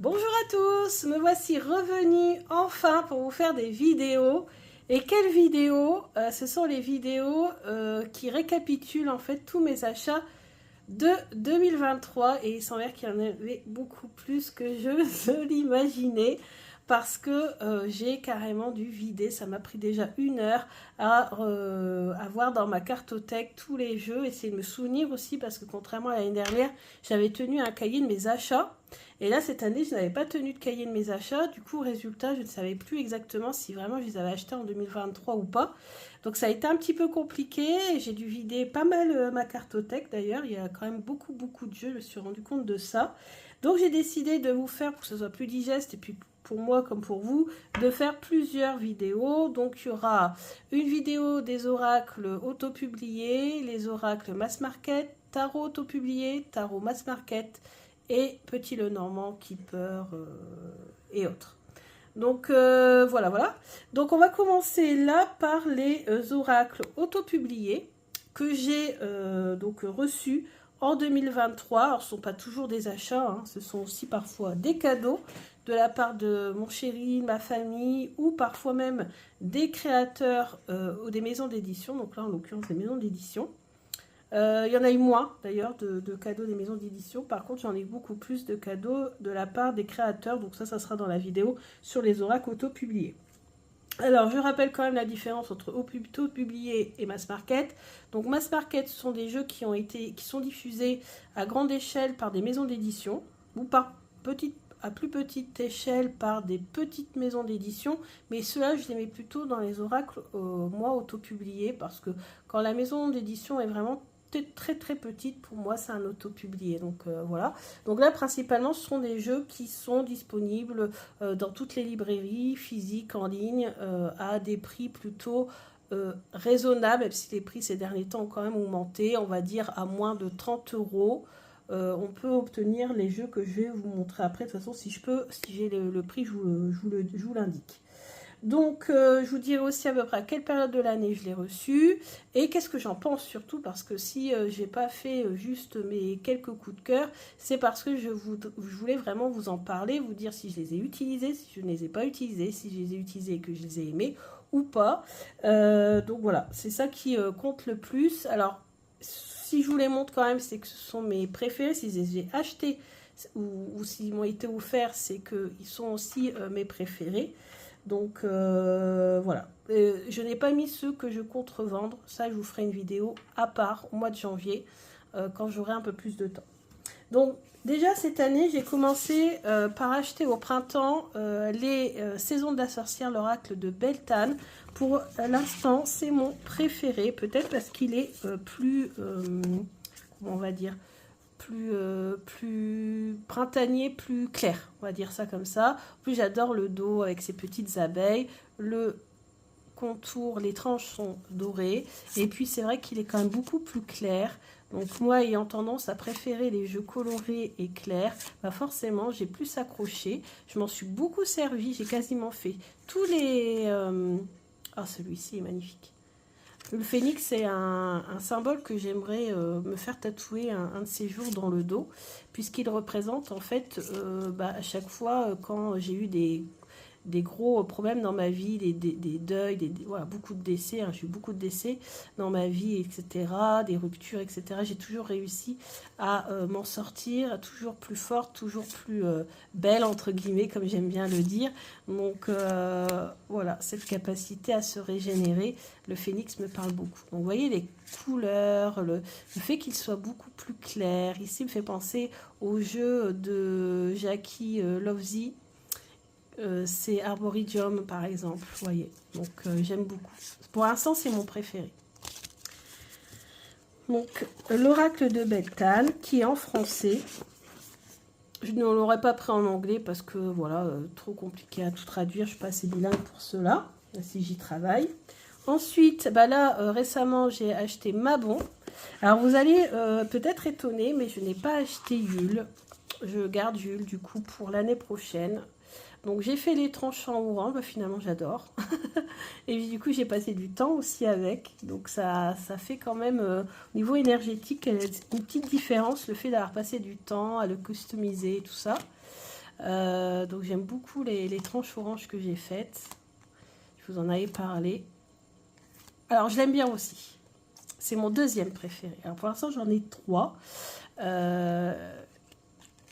Bonjour à tous, me voici revenue enfin pour vous faire des vidéos. Et quelles vidéos? Ce sont les vidéos qui récapitulent en fait tous mes achats de 2023 et il s'avère qu'il y en avait beaucoup plus que je ne l'imaginais parce que j'ai carrément dû vider, ça m'a pris déjà 1 heure à avoir dans ma cartothèque tous les jeux, essayer de me souvenir aussi parce que contrairement à l'année dernière, j'avais tenu un cahier de mes achats et là cette année je n'avais pas tenu de cahier de mes achats, du coup résultat je ne savais plus exactement si vraiment je les avais achetés en 2023 ou pas. Donc ça a été un petit peu compliqué, j'ai dû vider pas mal ma cartothèque d'ailleurs, il y a quand même beaucoup de jeux, je me suis rendu compte de ça. Donc j'ai décidé de vous faire, pour que ce soit plus digeste et puis pour moi comme pour vous, de faire plusieurs vidéos. Donc il y aura une vidéo des oracles auto-publiés, les oracles mass market, tarot auto-publié, tarot mass market et Petit Lenormand, Keeper et autres. Donc voilà. Donc on va commencer là par les oracles auto-publiés que j'ai donc reçus en 2023. Alors ce ne sont pas toujours des achats, hein, ce sont aussi parfois des cadeaux de la part de mon chéri, ma famille ou parfois même des créateurs ou des maisons d'édition. Donc là en l'occurrence des maisons d'édition. Il y en a eu moins d'ailleurs de cadeaux des maisons d'édition. Par contre, j'en ai beaucoup plus de cadeaux de la part des créateurs. Donc ça sera dans la vidéo sur les oracles auto-publiés. Alors, je rappelle quand même la différence entre auto-publié et mass market. Donc, mass market, ce sont des jeux qui sont diffusés à grande échelle par des maisons d'édition ou à plus petite échelle par des petites maisons d'édition, mais ceux-là je les mets plutôt dans les oracles moi auto-publiés parce que quand la maison d'édition est vraiment très petite, pour moi c'est un auto-publié, donc voilà. Donc là principalement ce sont des jeux qui sont disponibles dans toutes les librairies physiques en ligne à des prix plutôt raisonnables, même si les prix ces derniers temps ont quand même augmenté, on va dire à moins de 30 euros. On peut obtenir les jeux que je vais vous montrer après. De toute façon, si j'ai le prix, je vous l'indique. Donc, je vous dirai aussi à peu près à quelle période de l'année je l'ai reçu et qu'est-ce que j'en pense surtout parce que si je n'ai pas fait juste mes quelques coups de cœur, c'est parce que je voulais vraiment vous en parler, vous dire si je les ai utilisés, si je ne les ai pas utilisés, si je les ai utilisés et que je les ai aimés ou pas. Donc voilà, c'est ça qui compte le plus. Alors, si je vous les montre quand même, c'est que ce sont mes préférés. Si je les ai achetés ou s'ils m'ont été offerts, c'est qu'ils sont aussi mes préférés. Donc voilà. Je n'ai pas mis ceux que je compte revendre. Ça, je vous ferai une vidéo à part au mois de janvier quand j'aurai un peu plus de temps. Donc déjà cette année, j'ai commencé par acheter au printemps les Saisons de la sorcière, l'oracle de Beltane. Pour l'instant, c'est mon préféré, peut-être parce qu'il est plus, comment on va dire, plus printanier, plus clair, on va dire ça comme ça. En plus, j'adore le dos avec ses petites abeilles, le contour, les tranches sont dorées, et puis c'est vrai qu'il est quand même beaucoup plus clair. Donc moi, ayant tendance à préférer les jeux colorés et clairs, bah forcément, j'ai plus accroché. Je m'en suis beaucoup servi, j'ai quasiment fait tous les... Ah, celui-ci est magnifique. Le phénix, c'est un symbole que j'aimerais me faire tatouer un de ces jours dans le dos, puisqu'il représente en fait à chaque fois quand j'ai eu des gros problèmes dans ma vie, des deuils, voilà, beaucoup de décès, hein, j'ai eu beaucoup de décès dans ma vie, etc., des ruptures, etc. J'ai toujours réussi à m'en sortir, toujours plus forte, toujours plus belle, entre guillemets, comme j'aime bien le dire. Donc voilà, cette capacité à se régénérer, le phénix me parle beaucoup. Donc vous voyez les couleurs, le fait qu'il soit beaucoup plus clair, ici me fait penser au jeu de Jackie Lovesy. C'est Arboridium par exemple, vous voyez, donc j'aime beaucoup. Pour l'instant c'est mon préféré. Donc l'oracle de Beltane qui est en français. Je ne l'aurais pas pris en anglais parce que voilà, trop compliqué à tout traduire, je suis pas assez bilingue pour cela, si j'y travaille. Ensuite, là récemment j'ai acheté Mabon. Alors vous allez peut-être étonner, mais je n'ai pas acheté Yule. Je garde Yule du coup pour l'année prochaine. Donc j'ai fait les tranches en orange, finalement j'adore. Et du coup j'ai passé du temps aussi avec. Donc ça fait quand même, au niveau énergétique, une petite différence, le fait d'avoir passé du temps à le customiser et tout ça. Donc j'aime beaucoup les tranches orange que j'ai faites. Je vous en avais parlé. Alors je l'aime bien aussi. C'est mon deuxième préféré. Alors pour l'instant j'en ai 3.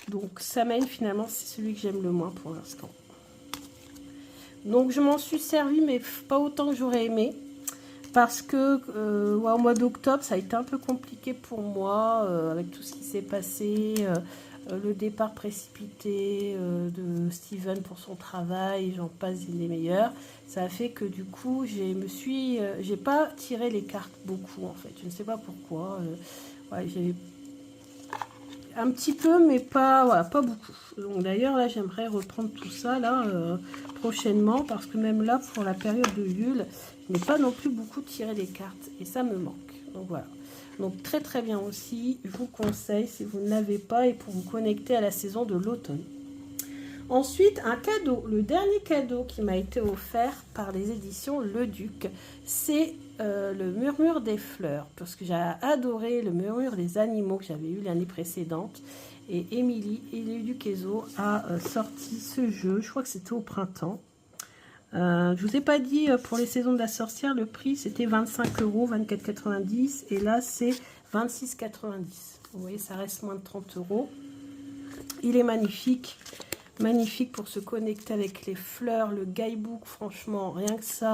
Donc Samaine finalement c'est celui que j'aime le moins pour l'instant. Donc je m'en suis servi mais pas autant que j'aurais aimé. Parce que ouais, au mois d'octobre ça a été un peu compliqué pour moi avec tout ce qui s'est passé. Le départ précipité de Steven pour son travail, j'en passe des meilleurs. Ça a fait que du coup, j'ai pas tiré les cartes beaucoup en fait. Je ne sais pas pourquoi. Ouais, j'ai un petit peu, mais pas, voilà, pas beaucoup. Donc d'ailleurs là, j'aimerais reprendre tout ça là prochainement parce que même là, pour la période de Yule, je n'ai pas non plus beaucoup tiré les cartes et ça me manque. Donc voilà. Donc très très bien aussi, je vous conseille si vous ne l'avez pas et pour vous connecter à la saison de l'automne. Ensuite, un cadeau, le dernier cadeau qui m'a été offert par les éditions Le Duc, c'est le Murmure des fleurs, parce que j'ai adoré le Murmure des animaux que j'avais eu l'année précédente. Et Émilie et Le Duc Ezo a sorti ce jeu, je crois que c'était au printemps. Je ne vous ai pas dit pour les saisons de la sorcière, le prix c'était 25 €, 24,90 et là c'est 26,90. Vous voyez, ça reste moins de 30 €. Il est magnifique, magnifique pour se connecter avec les fleurs, le guidebook, franchement, rien que ça,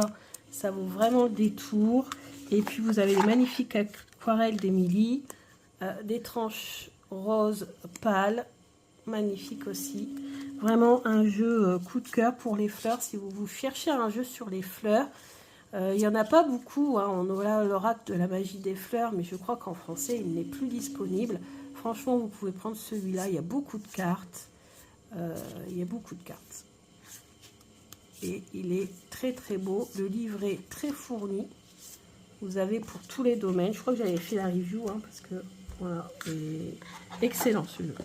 ça vaut vraiment le détour. Et puis vous avez les magnifiques aquarelles d'Émilie, des tranches roses pâles, magnifique aussi. Vraiment un jeu coup de cœur pour les fleurs. Si vous cherchez un jeu sur les fleurs, il n'y en a pas beaucoup. Hein. On a l'oracle de la magie des fleurs, mais je crois qu'en français, il n'est plus disponible. Franchement, vous pouvez prendre celui-là. Il y a beaucoup de cartes. Il y a beaucoup de cartes. Et il est très très beau. Le livret très fourni. Vous avez pour tous les domaines. Je crois que j'avais fait la review, hein, parce que voilà, excellent celui-là.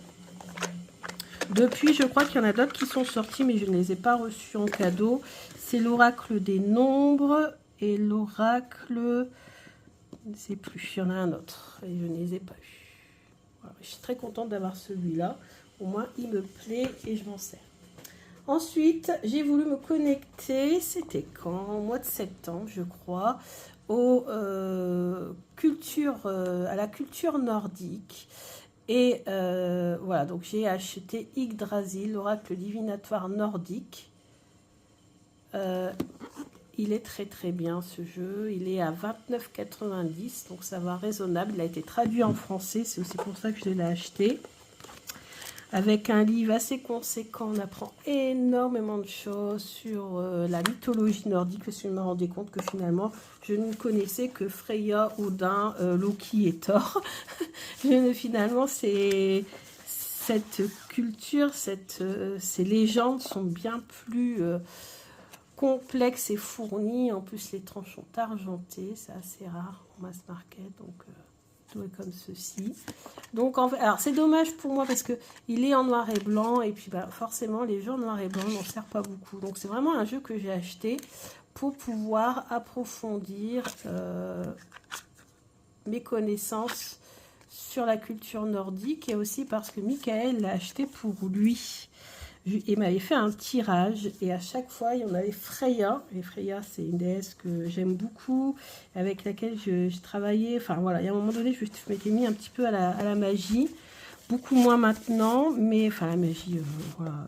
Depuis, je crois qu'il y en a d'autres qui sont sortis, mais je ne les ai pas reçus en cadeau. C'est l'oracle des nombres et l'oracle... Je ne sais plus, il y en a un autre et je ne les ai pas eus. Voilà, je suis très contente d'avoir celui-là. Au moins, il me plaît et je m'en sers. Ensuite, j'ai voulu me connecter, c'était quand? Au mois de septembre, je crois, à la culture nordique. Et voilà, donc j'ai acheté Yggdrasil, l'oracle divinatoire nordique. Il est très très bien ce jeu, il est à 29,90, donc ça va raisonnable. Il a été traduit en français, c'est aussi pour ça que je l'ai acheté. Avec un livre assez conséquent, on apprend énormément de choses sur la mythologie nordique. Parce que je me rendais compte que finalement, je ne connaissais que Freya, Odin, Loki et Thor. Finalement, cette culture, ces légendes sont bien plus complexes et fournies. En plus, les tranches sont argentées, c'est assez rare en mass market, donc... tout est comme ceci. Donc, en fait, alors c'est dommage pour moi parce que il est en noir et blanc et puis bah, forcément les jeux en noir et blanc n'en servent pas beaucoup. Donc c'est vraiment un jeu que j'ai acheté pour pouvoir approfondir mes connaissances sur la culture nordique et aussi parce que Michael l'a acheté pour lui. Il m'avait fait un tirage et à chaque fois il y en avait Freya. Et Freya, c'est une déesse que j'aime beaucoup, avec laquelle je travaillais. Enfin voilà, il y a un moment donné, je m'étais mis un petit peu à la magie, beaucoup moins maintenant, mais enfin la magie voilà,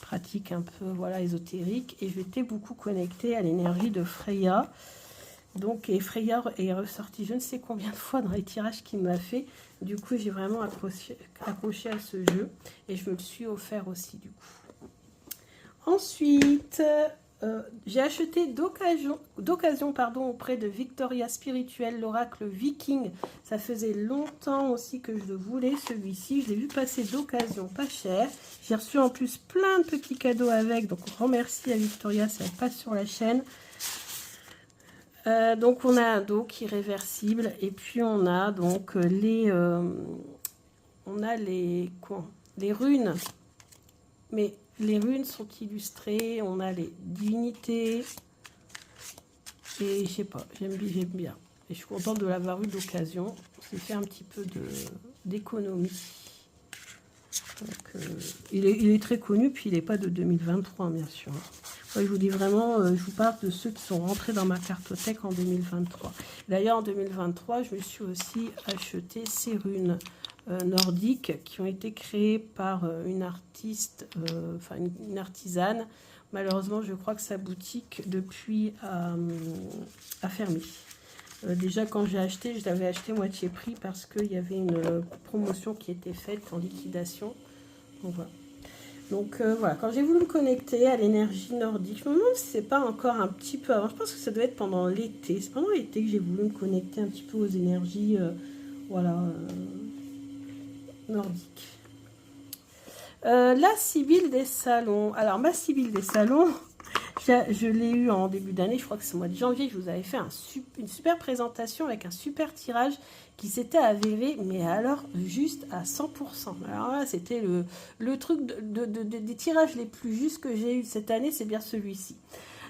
pratique un peu voilà, ésotérique. Et j'étais beaucoup connectée à l'énergie de Freya. Donc, et Freya est ressortie je ne sais combien de fois dans les tirages qu'il m'a fait. Du coup, j'ai vraiment accroché à ce jeu. Et je me le suis offert aussi, du coup. Ensuite, j'ai acheté d'occasion auprès de Victoria Spirituelle, l'oracle viking. Ça faisait longtemps aussi que je le voulais, celui-ci. Je l'ai vu passer d'occasion, pas cher. J'ai reçu en plus plein de petits cadeaux avec. Donc, grand merci à Victoria, ça passe sur la chaîne. Donc on a un dos qui est réversible et puis on a donc les runes, mais les runes sont illustrées, on a les divinités et je sais pas, j'aime bien et je suis contente de l'avoir eu d'occasion. C'est fait un petit peu d'économie. Donc, il est très connu, puis il n'est pas de 2023, bien sûr. Moi, je vous dis vraiment, je vous parle de ceux qui sont rentrés dans ma cartothèque en 2023. D'ailleurs, en 2023, je me suis aussi acheté ces runes nordiques qui ont été créées par une artiste, enfin une artisane. Malheureusement, je crois que sa boutique depuis a fermé. Déjà, quand j'ai acheté, je l'avais acheté moitié prix parce qu'il y avait une promotion qui était faite en liquidation. Donc voilà. Donc voilà, quand j'ai voulu me connecter à l'énergie nordique, je me demande si c'est pas encore un petit peu avant. Je pense que ça doit être pendant l'été. C'est pendant l'été que j'ai voulu me connecter un petit peu aux énergies voilà, nordiques. La Sibylle des salons. Alors, ma Sibylle des salons, je l'ai eu en début d'année, je crois que c'est au mois de janvier, je vous avais fait une super présentation avec un super tirage qui s'était avéré, mais alors juste à 100%. Alors là, c'était le truc des tirages les plus justes que j'ai eu cette année, c'est bien celui-ci.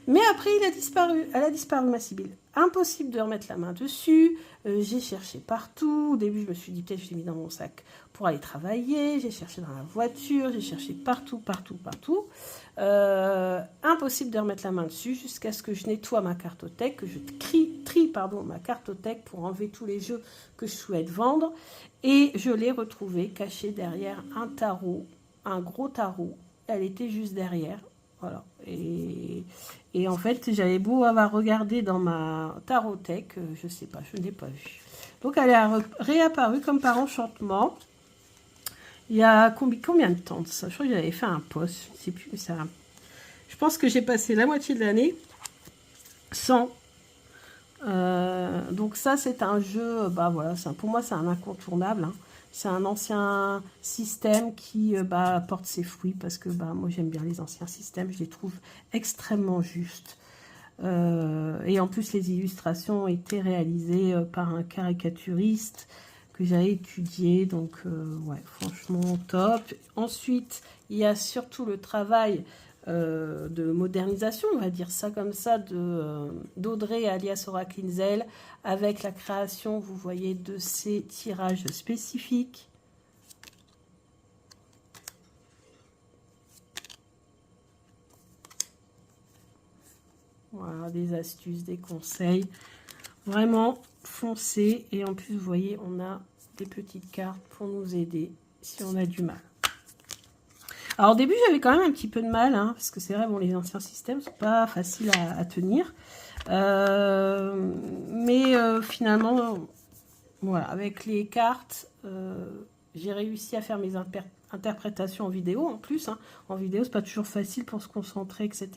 Mais après, elle a disparu ma Sibylle. Impossible de remettre la main dessus. J'ai cherché partout. Au début, je me suis dit, peut-être je l'ai mis dans mon sac pour aller travailler. J'ai cherché dans la voiture. J'ai cherché partout, partout, partout. Impossible de remettre la main dessus jusqu'à ce que je nettoie ma cartothèque, que je trie ma cartothèque pour enlever tous les jeux que je souhaite vendre. Et je l'ai retrouvée cachée derrière un tarot, un gros tarot. Elle était juste derrière. Voilà. Et en fait, j'avais beau avoir regardé dans ma tarothèque, je sais pas, je ne l'ai pas vue. Donc, elle est réapparue comme par enchantement. Il y a combien de temps de ça? Je crois que j'avais fait un post, je ne sais plus, mais ça... Je pense que j'ai passé la moitié de l'année sans. Donc ça, c'est un jeu, bah voilà, pour moi, c'est un incontournable. Hein. C'est un ancien système qui porte ses fruits parce que moi, j'aime bien les anciens systèmes. Je les trouve extrêmement justes. Et en plus, les illustrations ont été réalisées par un caricaturiste que j'avais étudié. Donc, ouais, franchement, top. Ensuite, il y a surtout le travail de modernisation, on va dire ça comme ça, d'Audrey alias Oracle avec la création, vous voyez, de ces tirages spécifiques. Voilà, des astuces, des conseils. Vraiment foncez. Et en plus, vous voyez, on a des petites cartes pour nous aider si on a du mal. Alors au début, j'avais quand même un petit peu de mal, hein, parce que c'est vrai, bon, les anciens systèmes ne sont pas faciles à tenir. Mais finalement, voilà, avec les cartes, j'ai réussi à faire mes interprétations en vidéo en plus. Hein. En vidéo, c'est pas toujours facile pour se concentrer, etc.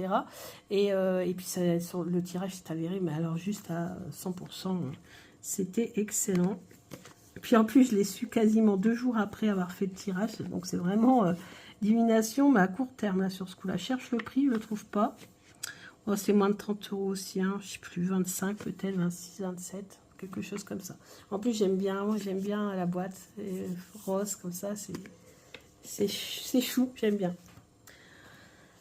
Et puis le tirage s'est avéré, mais alors juste à 100%, c'était excellent. Puis en plus, je l'ai su quasiment 2 jours après avoir fait le tirage. Donc c'est vraiment divination, mais à court terme là, sur ce coup-là. Je cherche le prix, je ne le trouve pas. Oh, c'est moins de 30 € aussi, hein. Je ne sais plus, 25 peut-être, 26, 27, quelque chose comme ça. En plus, j'aime bien, moi j'aime bien la boîte rose comme ça, c'est chou, j'aime bien.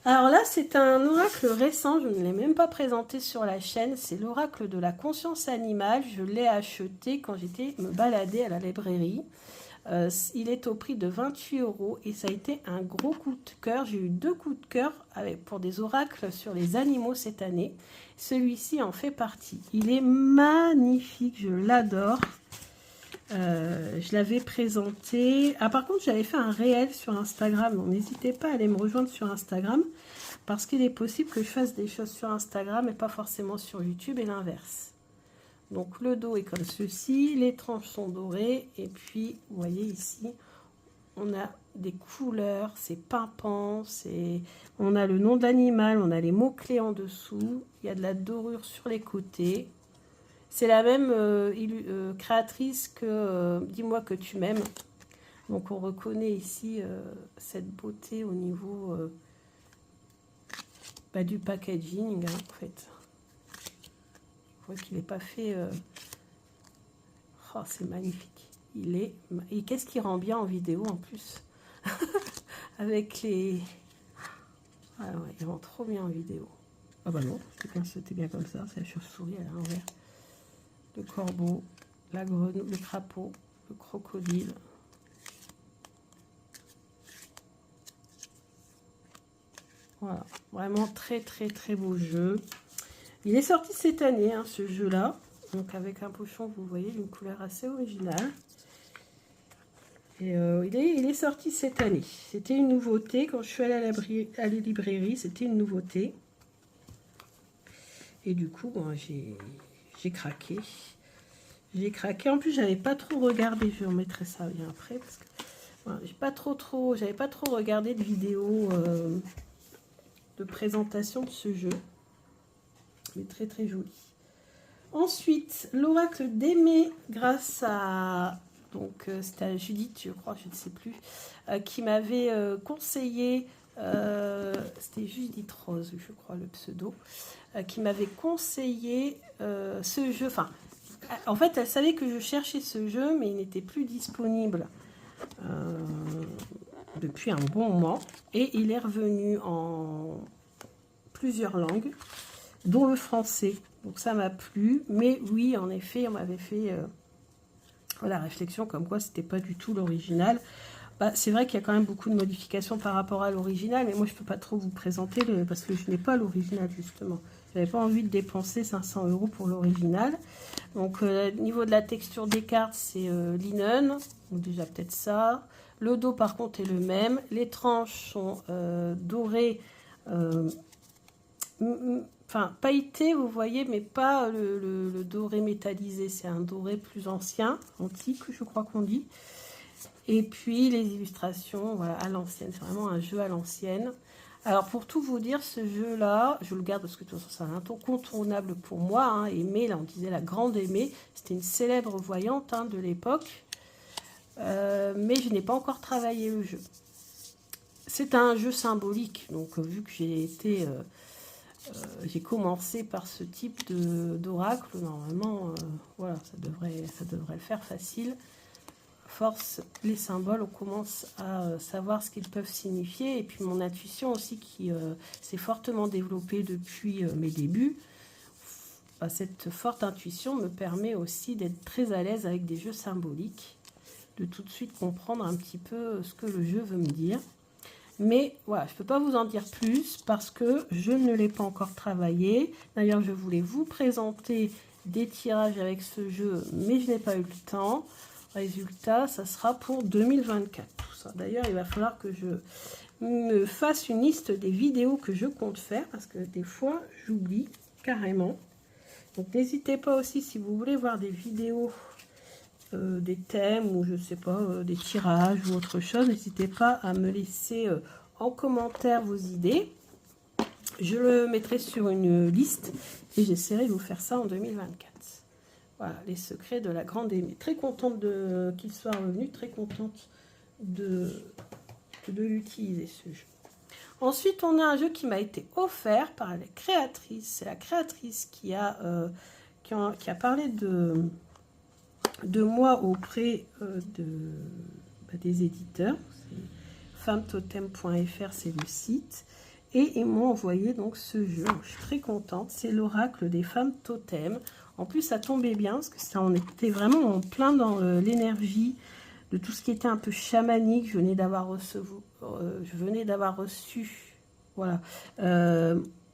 Alors là, c'est un oracle récent, je ne l'ai même pas présenté sur la chaîne, c'est l'oracle de la conscience animale. Je l'ai acheté quand j'étais me balader à la librairie. Il est au prix de 28 € et ça a été un gros coup de cœur. J'ai eu 2 coups de cœur pour des oracles sur les animaux cette année. Celui-ci en fait partie. Il est magnifique, je l'adore. Je l'avais présenté. Ah, par contre, j'avais fait un réel sur Instagram. Donc, n'hésitez pas à aller me rejoindre sur Instagram parce qu'il est possible que je fasse des choses sur Instagram et pas forcément sur YouTube et l'inverse. Donc le dos est comme ceci, les tranches sont dorées et puis vous voyez ici on a des couleurs, c'est pimpant, on a le nom de l'animal, on a les mots-clés en dessous, il y a de la dorure sur les côtés. C'est la même créatrice que Dis-moi que tu m'aimes. Donc on reconnaît ici cette beauté au niveau du packaging hein, en fait. Je vois qu'il n'est pas fait... Oh, c'est magnifique. Et qu'est-ce qui rend bien en vidéo en plus avec les... Ah ouais, il rend trop bien en vidéo. Ah bah non, c'était bien comme ça. C'est la chauve-souris à l'envers. Le corbeau, la grenouille, le crapaud, le crocodile. Voilà, vraiment très très très beau jeu. Il est sorti cette année, hein, ce jeu-là. Donc avec un pochon, vous voyez, d'une couleur assez originale. Et il est sorti cette année. C'était une nouveauté. Quand je suis allée à la librairie, c'était une nouveauté. Et du coup, bon, j'ai craqué. J'ai craqué. En plus, j'avais pas trop regardé. Je vous remettrai ça bien après. Parce que voilà, j'avais pas trop regardé de vidéos de présentation de ce jeu. Mais très très joli. Ensuite, l'oracle d'Aimé, grâce à... Donc, c'était à Judith, je crois, je ne sais plus, qui m'avait conseillé, c'était Judith Rose, je crois, le pseudo, qui m'avait conseillé ce jeu. Enfin, en fait, elle savait que je cherchais ce jeu, mais il n'était plus disponible depuis un bon moment. Et il est revenu en plusieurs langues, dont le français. Donc ça m'a plu, mais oui, en effet, on m'avait fait la réflexion comme quoi c'était pas du tout l'original. Bah, c'est vrai qu'il y a quand même beaucoup de modifications par rapport à l'original, mais moi je peux pas trop vous présenter parce que je n'ai pas l'original justement. J'avais pas envie de dépenser 500 € pour l'original. Donc au niveau de la texture des cartes, c'est linen, donc déjà peut-être ça. Le dos par contre est le même. Les tranches sont dorées. Enfin, pailleté, vous voyez, mais pas le doré métallisé. C'est un doré plus ancien, antique, je crois qu'on dit. Et puis, les illustrations, voilà, à l'ancienne. C'est vraiment un jeu à l'ancienne. Alors, pour tout vous dire, ce jeu-là, je le garde parce que de toute façon, c'est un incontournable pour moi. Hein. Aimée, là, on disait la grande Aimée. C'était une célèbre voyante hein, de l'époque. Mais je n'ai pas encore travaillé le jeu. C'est un jeu symbolique. Donc, vu que j'ai été... j'ai commencé par ce type d'oracle, normalement, voilà, ça devrait le faire facile. Force les symboles, on commence à savoir ce qu'ils peuvent signifier. Et puis mon intuition aussi qui s'est fortement développée depuis mes débuts. Cette forte intuition me permet aussi d'être très à l'aise avec des jeux symboliques, de tout de suite comprendre un petit peu ce que le jeu veut me dire. Mais voilà, je ne peux pas vous en dire plus parce que je ne l'ai pas encore travaillé. D'ailleurs, je voulais vous présenter des tirages avec ce jeu, mais je n'ai pas eu le temps. Résultat, ça sera pour 2024. D'ailleurs, il va falloir que je me fasse une liste des vidéos que je compte faire parce que des fois, j'oublie carrément. Donc, n'hésitez pas aussi si vous voulez voir des vidéos des thèmes ou je sais pas des tirages ou autre chose, n'hésitez pas à me laisser en commentaire vos idées. Je le mettrai sur une liste et j'essaierai de vous faire ça en 2024. Voilà, les secrets de la grande Aimée. Très contente qu'il soit revenu, très contente de l'utiliser ce jeu. Ensuite, on a un jeu qui m'a été offert par la créatrice. C'est la créatrice qui a parlé de moi auprès des éditeurs. Femmetotem.fr, c'est le site. Et ils m'ont envoyé donc ce jeu. Je suis très contente. C'est l'oracle des femmes totem. En plus, ça tombait bien parce que ça, on était vraiment en plein dans l'énergie de tout ce qui était un peu chamanique. Je venais d'avoir reçu voilà,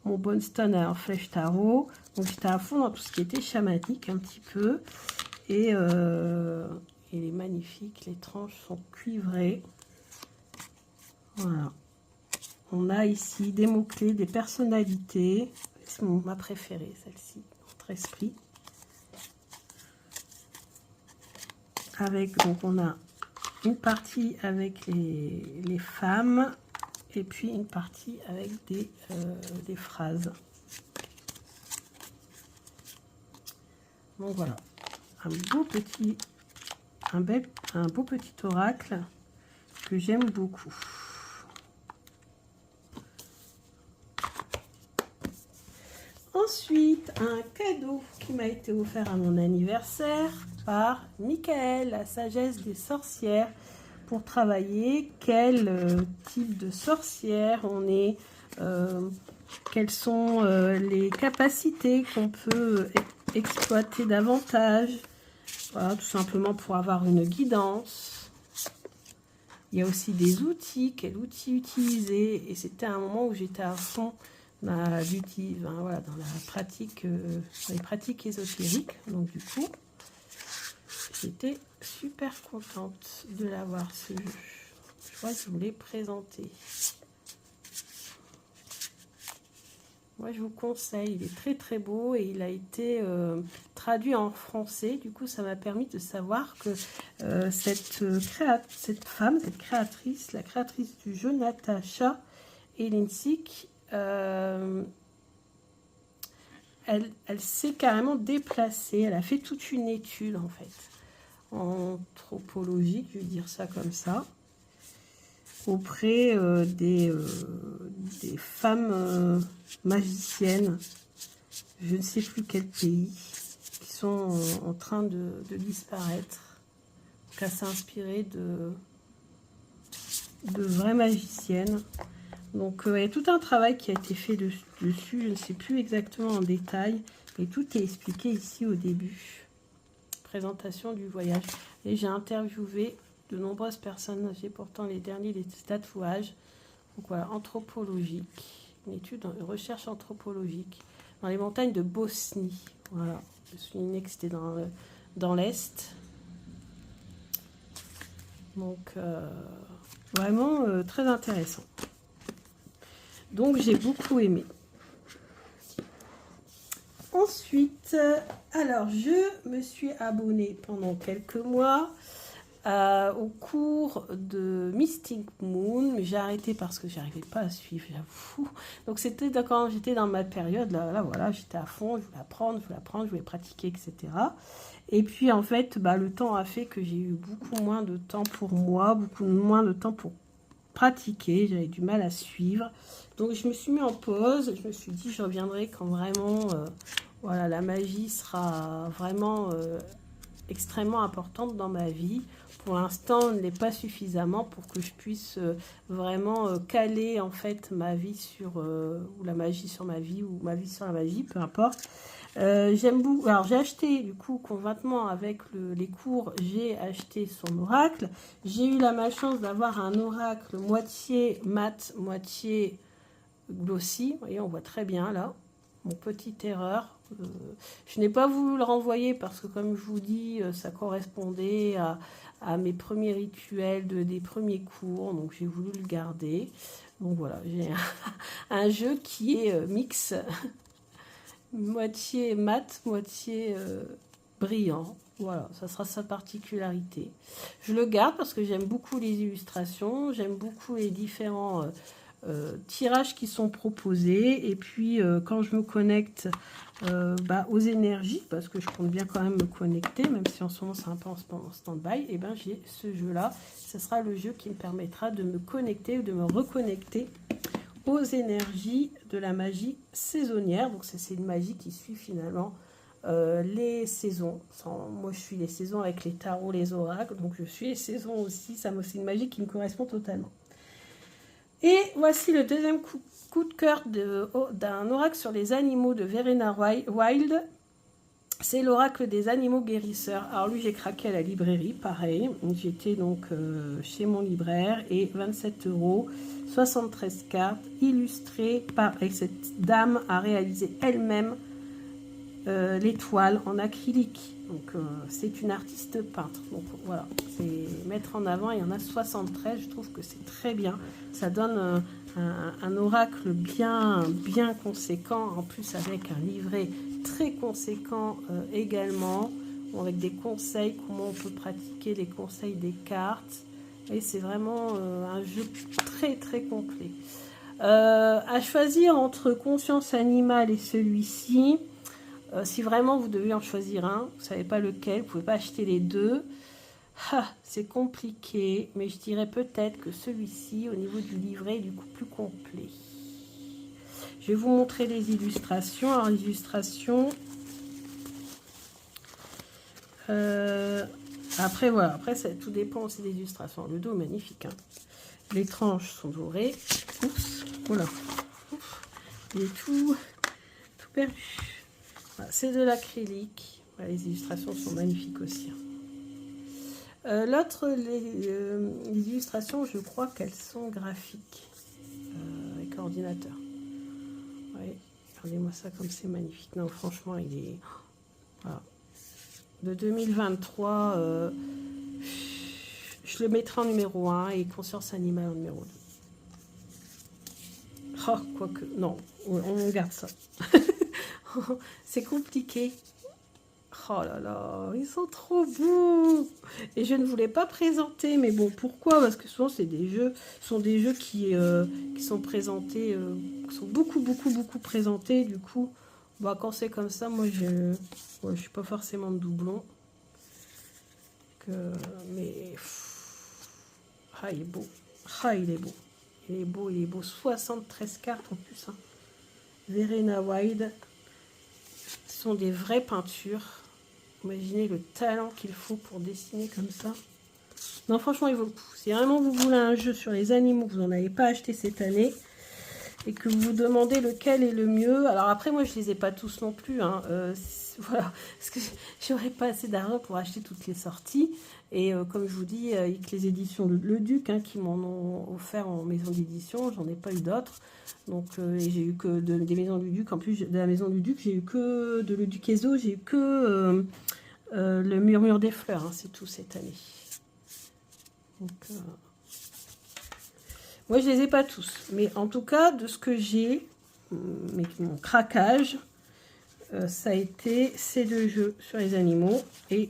mon Bonstone à Flèche Tarot. Donc j'étais à fond dans tout ce qui était chamanique un petit peu. Et il est magnifique. Les tranches sont cuivrées. Voilà. On a ici des mots-clés, des personnalités. C'est ma préférée, celle-ci, notre esprit. Avec, donc on a une partie avec les femmes et puis une partie avec des phrases. Donc voilà, un beau petit oracle que j'aime beaucoup. Ensuite, un cadeau qui m'a été offert à mon anniversaire par Michael, la sagesse des sorcières, pour travailler quel type de sorcière on est, quelles sont les capacités qu'on peut exploiter davantage, voilà, tout simplement pour avoir une guidance. Il y a aussi des outils, quel outil utiliser. Et c'était un moment où j'étais à fond dans voilà, dans la pratique, dans les pratiques ésotériques. Donc du coup, j'étais super contente de l'avoir ce jeu. Je crois que je vous l'ai présenté. Moi, je vous conseille, il est très très beau et il a été traduit en français. Du coup, ça m'a permis de savoir que cette femme, cette créatrice, la créatrice du jeu, Natacha Elincik, elle s'est carrément déplacée. Elle a fait toute une étude, en fait, anthropologique, je vais dire ça comme ça, auprès des femmes magiciennes, je ne sais plus quel pays, qui sont en train de disparaître. Donc, elle s'est inspirée de vraies magiciennes. Donc il y a tout un travail qui a été fait dessus, je ne sais plus exactement en détail, mais tout est expliqué ici au début. Présentation du voyage. Et j'ai interviewé de nombreuses personnes, j'ai pourtant les derniers des tatouages. Donc voilà, anthropologique, une recherche anthropologique dans les montagnes de Bosnie. Voilà, je me souviens que c'était dans l'Est. Donc vraiment très intéressant. Donc j'ai beaucoup aimé. Ensuite, alors je me suis abonnée pendant quelques mois au cours de Mystic Moon, mais j'ai arrêté parce que j'arrivais pas à suivre, j'avoue. Donc c'était quand j'étais dans ma période, là voilà, j'étais à fond, je voulais apprendre, je voulais pratiquer, etc. Et puis en fait, le temps a fait que j'ai eu beaucoup moins de temps pour moi, beaucoup moins de temps pour pratiquer, j'avais du mal à suivre. Donc je me suis mis en pause, je me suis dit je reviendrai quand vraiment voilà, la magie sera vraiment extrêmement importante dans ma vie. Pour l'instant, on ne l'est pas suffisamment pour que je puisse vraiment caler en fait ma vie sur ou la magie sur ma vie ou ma vie sur la magie, peu importe. J'aime beaucoup. Alors j'ai acheté du coup conjointement avec les cours, j'ai acheté son oracle. J'ai eu la malchance d'avoir un oracle moitié mat, moitié glossy. Vous voyez, on voit très bien là. Mon petite erreur. Je n'ai pas voulu le renvoyer parce que comme je vous dis, ça correspondait à mes premiers rituels des premiers cours. Donc j'ai voulu le garder. Donc voilà, j'ai un jeu qui est mix. Moitié mat, moitié brillant. Voilà, ça sera sa particularité. Je le garde parce que j'aime beaucoup les illustrations, j'aime beaucoup les différents tirages qui sont proposés. Et puis, quand je me connecte aux énergies, parce que je compte bien quand même me connecter, même si en ce moment c'est un peu en stand-by, et ben j'ai ce jeu-là. Ce sera le jeu qui me permettra de me connecter ou de me reconnecter aux énergies de la magie saisonnière. Donc c'est une magie qui suit finalement les saisons. Moi je suis les saisons avec les tarots, les oracles, donc je suis les saisons aussi. C'est une magie qui me correspond totalement. Et voici le deuxième coup de cœur d'un oracle sur les animaux de Verena Wild. C'est l'oracle des animaux guérisseurs. Alors lui, j'ai craqué à la librairie, pareil. J'étais donc chez mon libraire et 27 €, 73 cartes, illustrées par... Et cette dame a réalisé elle-même l'étoile en acrylique. Donc c'est une artiste peintre. Donc voilà, c'est mettre en avant. Il y en a 73, je trouve que c'est très bien. Ça donne un oracle bien conséquent, en plus avec un livret très conséquent également, avec des conseils, comment on peut pratiquer les conseils des cartes. Et c'est vraiment un jeu très complet. À choisir entre Conscience Animale et celui-ci, si vraiment vous devez en choisir un, vous ne savez pas lequel, vous ne pouvez pas acheter les deux. C'est compliqué, mais je dirais peut-être que celui-ci, au niveau du livret, est du coup plus complet. Je vais vous montrer les illustrations. Alors, les illustrations... après, voilà. Après, tout dépend aussi des illustrations. Le dos est magnifique. Hein. Les tranches sont dorées. Oups, voilà. Il est tout perdu. Voilà, c'est de l'acrylique. Voilà, les illustrations sont magnifiques aussi. L'autre, les illustrations, je crois qu'elles sont graphiques avec ordinateur. Oui, regardez-moi ça comme c'est magnifique. Non, franchement, il est... Voilà. De 2023, je le mettrai en numéro 1 et Conscience Animale en numéro 2. Oh, quoique, non, on garde ça. C'est compliqué. Oh là là, ils sont trop beaux. Et je ne voulais pas présenter, mais bon, pourquoi? Parce que souvent, c'est des jeux, sont des jeux qui sont présentés, qui sont beaucoup présentés. Du coup, bah, quand c'est comme ça, moi, je suis pas forcément de doublon. Mais... Ah, il est beau. Ah, il est beau. Il est beau, il est beau. 73 cartes en plus. Hein. Verena Wild. Ce sont des vraies peintures. Imaginez le talent qu'il faut pour dessiner comme ça. Non, franchement, il vaut le coup. Si vraiment vous voulez un jeu sur les animaux, vous n'en avez pas acheté cette année, et que vous vous demandez lequel est le mieux. Alors après, moi, je ne les ai pas tous non plus. Hein. Voilà, parce que j'aurais pas assez d'argent pour acheter toutes les sorties. Et comme je vous dis, avec les éditions Le Duc, hein, qui m'en ont offert en maison d'édition, j'en ai pas eu d'autres. Donc, et j'ai eu que des maisons du Duc. En plus de la maison du Duc, j'ai eu que de Le Duc Ezo, j'ai eu que le Murmure des Fleurs. Hein, c'est tout cette année. Donc, moi, je les ai pas tous. Mais en tout cas, de ce que j'ai, mon craquage, ça a été ces deux jeux sur les animaux et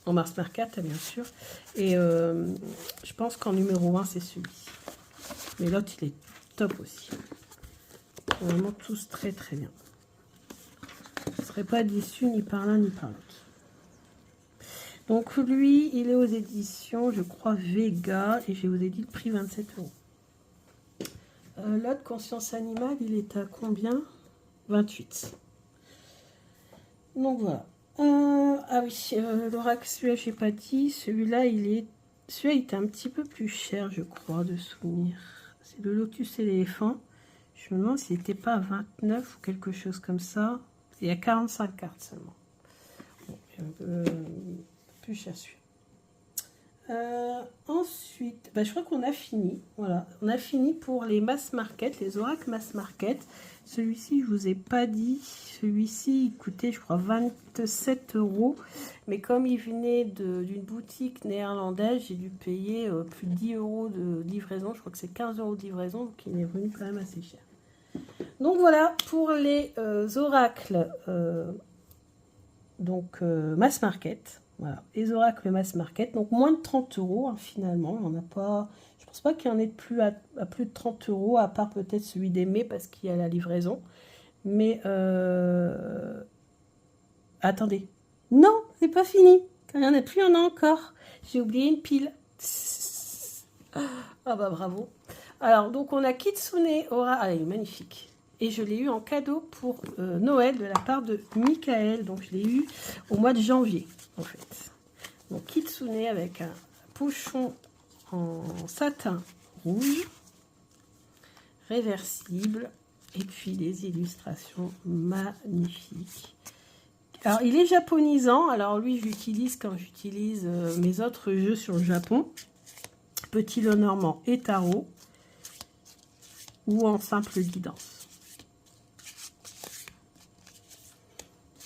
en Mars Market, bien sûr. Et je pense qu'en numéro 1, c'est celui-ci. Mais l'autre, il est top aussi. Vraiment tous très très bien. Je ne serais pas déçu ni par l'un ni par l'autre. Donc lui, il est aux éditions, je crois, Vega. Et je vous ai dit le prix 27 €. L'autre, Conscience Animale, il est à combien? 28. Donc voilà. Ah oui, l'oracle, celui-là, je n'ai pas dit. Celui-là, celui-là, il était un petit peu plus cher, je crois, de souvenir. C'est le Lotus et l'éléphant. Je me demande s'il n'était pas à 29 ou quelque chose comme ça. Il y a 45 cartes seulement. Bon, plus cher celui-là. Ensuite, bah, je crois qu'on a fini. Voilà, on a fini pour les mass market, les oracles mass market. Celui-ci, je vous ai pas dit. Celui-ci, il coûtait, je crois, 27 €. Mais comme il venait d'une boutique néerlandaise, j'ai dû payer plus de 10 € de livraison. Je crois que c'est 15 € de livraison, donc il est venu quand même assez cher. Donc voilà pour les oracles mass market. Voilà, les oracles mass market, donc moins de 30 € hein, finalement. On n'a pas, je pense pas qu'il y en ait de plus à plus de 30 €, à part peut-être celui d'Aimé parce qu'il y a la livraison. Mais attendez, non, c'est pas fini. Quand il n'y en a plus, il y en a encore. J'ai oublié une pile. Ah bah bravo. Alors donc on a Kitsune Aura, ah, elle est magnifique. Et je l'ai eu en cadeau pour Noël de la part de Michael. Donc je l'ai eu au mois de janvier, en fait. Donc Kitsune avec un pochon en satin rouge, réversible. Et puis les illustrations magnifiques. Alors il est japonisant. Alors lui je l'utilise quand j'utilise mes autres jeux sur le Japon. Petit Lenormand et tarot. Ou en simple guidance.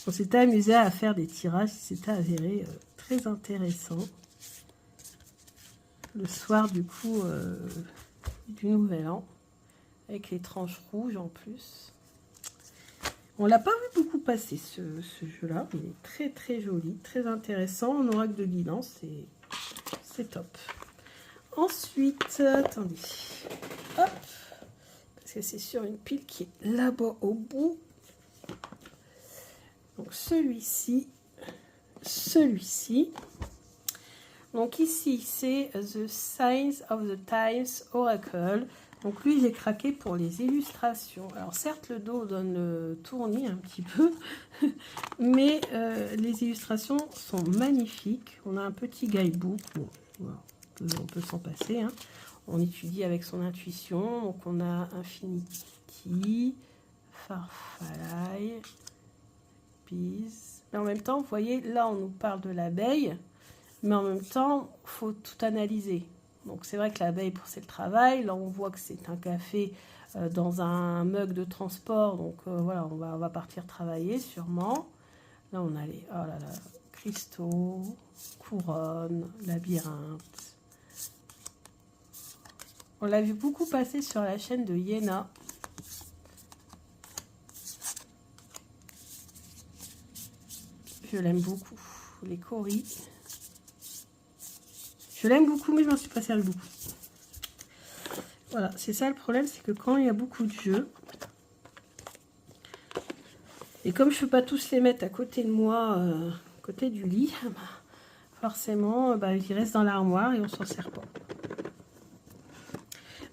On s'était amusé à faire des tirages, c'était avéré très intéressant. Le soir du coup du Nouvel An, avec les tranches rouges en plus. On l'a pas vu beaucoup passer ce jeu-là, il est très très joli, très intéressant. En oracle de guidance, c'est top. Ensuite, attendez, hop, parce que c'est sur une pile qui est là-bas au bout. Donc celui-ci. Donc ici, c'est The Signs of the Times Oracle. Donc lui, j'ai craqué pour les illustrations. Alors certes, le dos donne le tournis un petit peu, mais les illustrations sont magnifiques. On a un petit guidebook, bon, voilà, on peut s'en passer. Hein. On étudie avec son intuition. Donc on a Infinity, Farfalle, Bees. Mais en même temps, vous voyez, là, on nous parle de l'abeille. mais en même temps, il faut tout analyser. Donc c'est vrai que l'abeille, c'est le travail. Là, on voit que c'est un café dans un mug de transport. Donc voilà, on va partir travailler sûrement. Là, on a les oh là là, cristaux, couronne, labyrinthe. On l'a vu beaucoup passer sur la chaîne de Yéna. Je l'aime beaucoup. Les coris. Je l'aime beaucoup, mais je m'en suis pas servi beaucoup. Voilà, c'est ça le problème, c'est que quand il y a beaucoup de jeux, et comme je ne peux pas tous les mettre à côté de moi, à côté du lit, forcément, ils restent dans l'armoire et on ne s'en sert pas.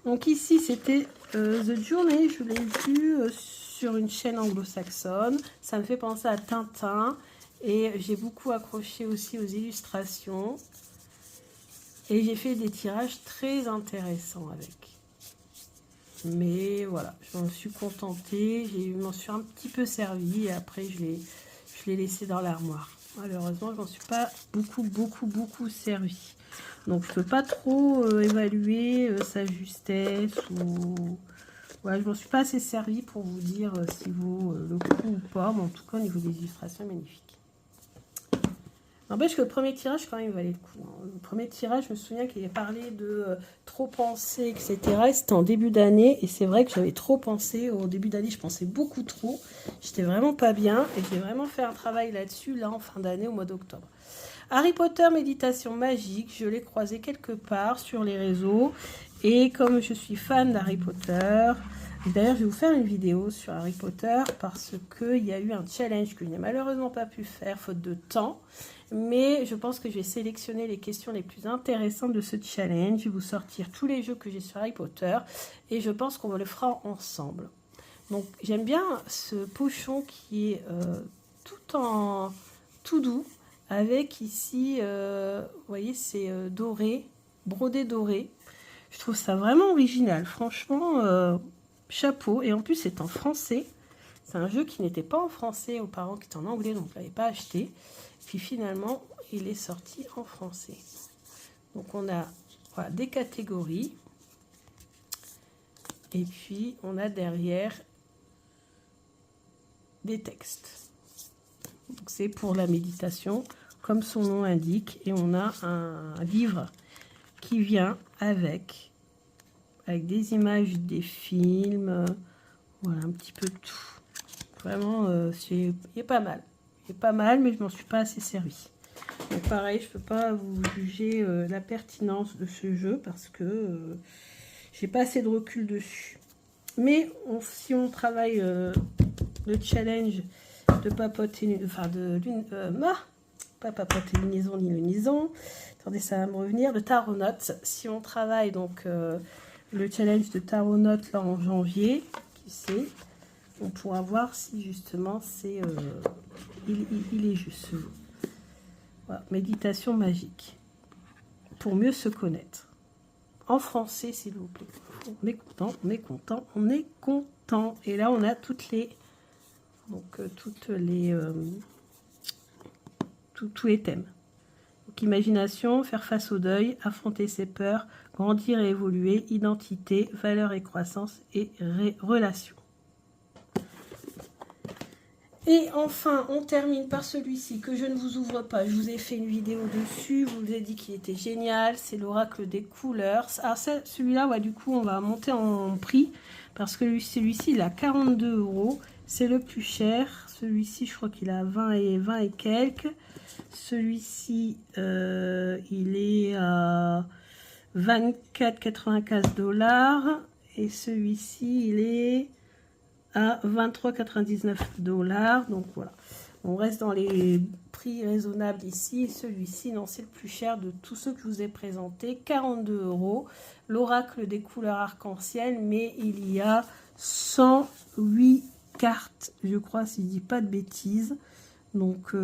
Donc ici, c'était The Journey, je l'ai vu sur une chaîne anglo-saxonne. Ça me fait penser à Tintin et j'ai beaucoup accroché aussi aux illustrations. Et j'ai fait des tirages très intéressants avec. Mais voilà, je m'en suis contentée, je m'en suis un petit peu servi et après je l'ai laissé dans l'armoire. Malheureusement, je m'en suis pas beaucoup servi. Donc je peux pas trop évaluer sa justesse ou voilà, je m'en suis pas assez servi pour vous dire s'il vaut le coup ou pas, mais en tout cas au niveau des illustrations, magnifique. N'empêche que le premier tirage, quand même, il valait le coup. Le premier tirage, je me souviens qu'il avait parlé de trop penser, etc. Et c'était en début d'année. Et c'est vrai que j'avais trop pensé. Au début d'année, je pensais beaucoup trop. J'étais vraiment pas bien. Et j'ai vraiment fait un travail là-dessus, là, en fin d'année, au mois d'octobre. Harry Potter, méditation magique. Je l'ai croisé quelque part sur les réseaux. Et comme je suis fan d'Harry Potter... D'ailleurs, je vais vous faire une vidéo sur Harry Potter parce qu'il y a eu un challenge que je n'ai malheureusement pas pu faire, faute de temps. Mais je pense que je vais sélectionner les questions les plus intéressantes de ce challenge. Je vais vous sortir tous les jeux que j'ai sur Harry Potter et je pense qu'on le fera ensemble. Donc, j'aime bien ce pochon qui est tout doux avec ici, vous voyez, c'est doré, brodé doré. Je trouve ça vraiment original, franchement... chapeau, et en plus c'est en français. C'est un jeu qui n'était pas en français auparavant, qui était en anglais, donc je ne l'avais pas acheté. Puis finalement, il est sorti en français. Donc on a voilà, des catégories. Et puis on a derrière des textes. C'est pour la méditation, comme son nom l'indique. Et on a un livre qui vient avec des images des films, voilà, un petit peu tout. Vraiment, il est pas mal. Il est pas mal, mais je m'en suis pas assez servi. Donc pareil, je peux pas vous juger la pertinence de ce jeu parce que j'ai pas assez de recul dessus. Mais si on travaille le challenge de papoter, enfin pas papoter l'unaison ni l'unaison, attendez, ça va me revenir, de tarot notes. Si on travaille donc le challenge de tarot notes là en janvier, qui sait, on pourra voir si justement c'est il est juste. Voilà, méditation magique pour mieux se connaître. En français, s'il vous plaît. On est content, on est content, on est content. Et là, on a tous les thèmes. Donc, imagination, faire face au deuil, affronter ses peurs, grandir et évoluer, identité, valeur et croissance et relations. Et enfin, on termine par celui-ci que je ne vous ouvre pas. Je vous ai fait une vidéo dessus, je vous ai dit qu'il était génial. C'est l'oracle des couleurs. Alors celui-là, ouais, du coup, on va monter en prix parce que celui-ci, il a 42 €. C'est le plus cher. Celui-ci, je crois qu'il a 20 et quelques. Celui-ci, il est à 24,95 $. Et celui-ci, il est à 23,99 $. Donc voilà, on reste dans les prix raisonnables ici. Celui-ci, non, c'est le plus cher de tous ceux que je vous ai présentés, 42 €. L'oracle des couleurs arc-en-ciel, mais il y a 108 cartes, je crois, si je dis pas de bêtises. Donc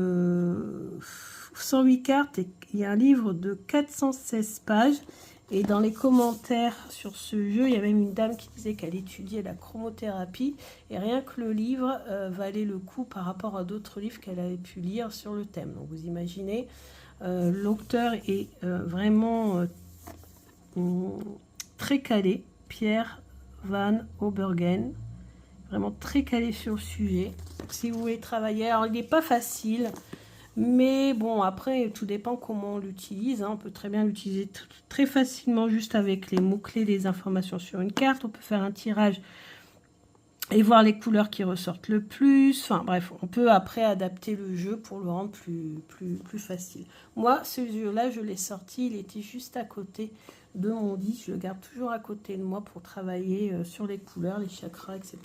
108 cartes, et il y a un livre de 416 pages. Et dans les commentaires sur ce jeu, il y a même une dame qui disait qu'elle étudiait la chromothérapie. Et rien que le livre valait le coup par rapport à d'autres livres qu'elle avait pu lire sur le thème. Donc vous imaginez, L'auteur est vraiment très calé, Pierre Van Obergen, vraiment très calé sur le sujet. Si vous voulez travailler, alors il n'est pas facile, mais bon, après, tout dépend comment on l'utilise. Hein. On peut très bien l'utiliser très facilement juste avec les mots-clés, les informations sur une carte. On peut faire un tirage et voir les couleurs qui ressortent le plus. Enfin bref, on peut après adapter le jeu pour le rendre plus facile. Moi, ce jeu-là, je l'ai sorti, il était juste à côté de mon lit. Je le garde toujours à côté de moi pour travailler sur les couleurs, les chakras, etc.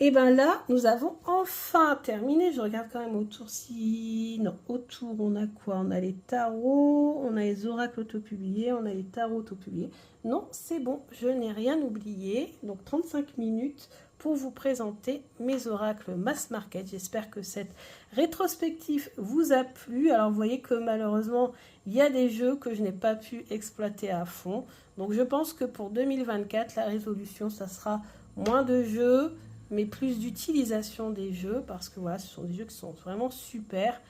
Et bien là, nous avons enfin terminé. Je regarde quand même autour si... Non, autour, on a quoi? On a les tarots, on a les oracles auto-publiés, on a les tarots auto-publiés. Non, c'est bon, je n'ai rien oublié. Donc 35 minutes pour vous présenter mes oracles mass market. J'espère que cette rétrospective vous a plu. Alors vous voyez que malheureusement, il y a des jeux que je n'ai pas pu exploiter à fond. Donc je pense que pour 2024, la résolution, ça sera moins de jeux, mais plus d'utilisation des jeux, parce que voilà, ce sont des jeux qui sont vraiment super,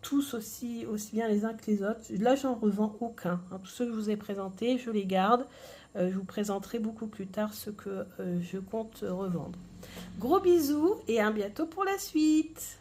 tous aussi bien les uns que les autres. Là, j'en revends aucun. Hein. Tous ceux que je vous ai présentés, je les garde. Je vous présenterai beaucoup plus tard ceux que je compte revendre. Gros bisous et à bientôt pour la suite.